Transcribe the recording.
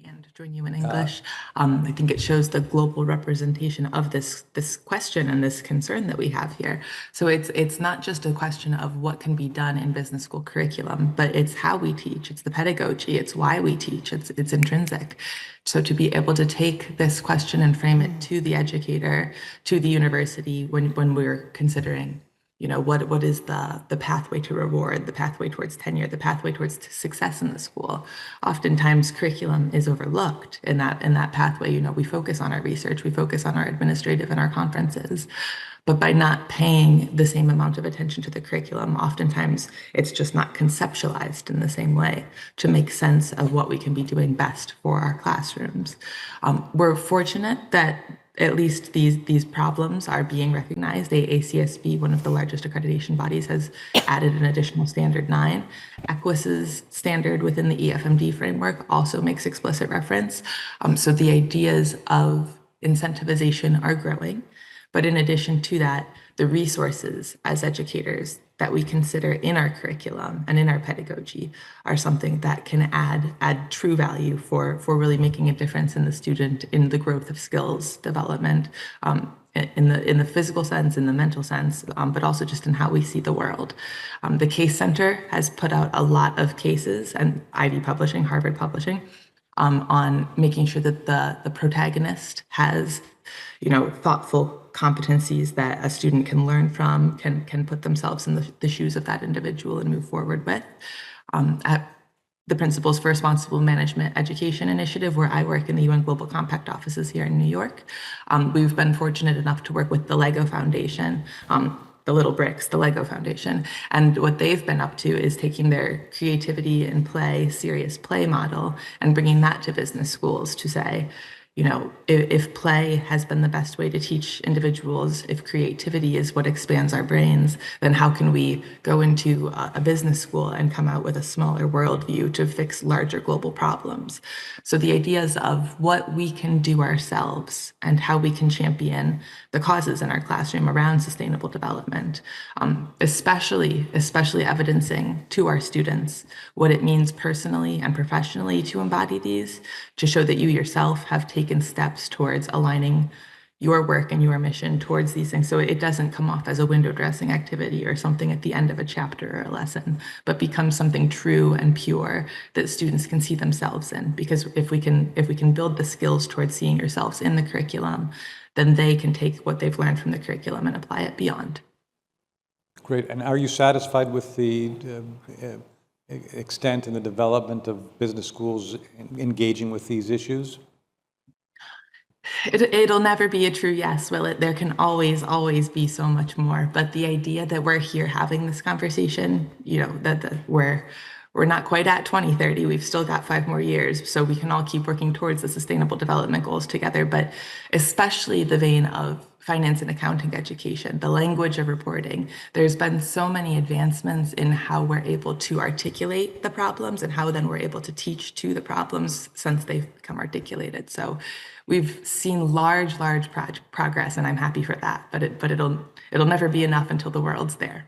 and join you in English. I think it shows the global representation of this question and this concern that we have here. So it's not just a question of what can be done in business school curriculum, but it's how we teach, it's the pedagogy, it's why we teach, it's intrinsic. So to be able to take this question and frame it to the educator, to the university when we're considering, you know, what is the pathway to reward, the pathway towards tenure, the pathway towards success in the school. Oftentimes curriculum is overlooked in that pathway. You know, we focus on our research, we focus on our administrative and our conferences, but by not paying the same amount of attention to the curriculum, oftentimes it's just not conceptualized in the same way to make sense of what we can be doing best for our classrooms. We're fortunate that at least these problems are being recognized. AACSB, one of the largest accreditation bodies, has added an additional standard 9. EQUIS's standard within the EFMD framework also makes explicit reference. So the ideas of incentivization are growing. But in addition to that, the resources as educators that we consider in our curriculum and in our pedagogy are something that can add true value for really making a difference in the student, in the growth of skills development, in the physical sense, in the mental sense, but also just in how we see the world. The Case Center has put out a lot of cases, and Ivy Publishing, Harvard Publishing, on making sure that the protagonist has, you know, thoughtful competencies that a student can learn from, can put themselves in the shoes of that individual and move forward with. At the Principles for Responsible Management Education Initiative, where I work in the UN Global Compact offices here in New York, we've been fortunate enough to work with the Lego Foundation, the Little Bricks, the Lego Foundation. And what they've been up to is taking their creativity and play, serious play model, and bringing that to business schools to say, you know, if play has been the best way to teach individuals, if creativity is what expands our brains, then how can we go into a business school and come out with a smaller worldview to fix larger global problems? So the ideas of what we can do ourselves and how we can champion the causes in our classroom around sustainable development, especially evidencing to our students what it means personally and professionally to embody these, to show that you yourself have taken steps towards aligning your work and your mission towards these things. So it doesn't come off as a window dressing activity or something at the end of a chapter or a lesson, but becomes something true and pure that students can see themselves in. Because if we can build the skills towards seeing yourselves in the curriculum, then they can take what they've learned from the curriculum and apply it beyond. Great. And are you satisfied with the extent and the development of business schools engaging with these issues? It'll never be a true yes, will it? There can always be so much more. But the idea that we're here having this conversation, you know, that we're not quite at 2030. We've still got 5 more years. So we can all keep working towards the sustainable development goals together, but especially the vein of finance and accounting education, the language of reporting. There's been so many advancements in how we're able to articulate the problems and how then we're able to teach to the problems since they've become articulated. So we've seen large progress, and I'm happy for that, but it'll never be enough until the world's there.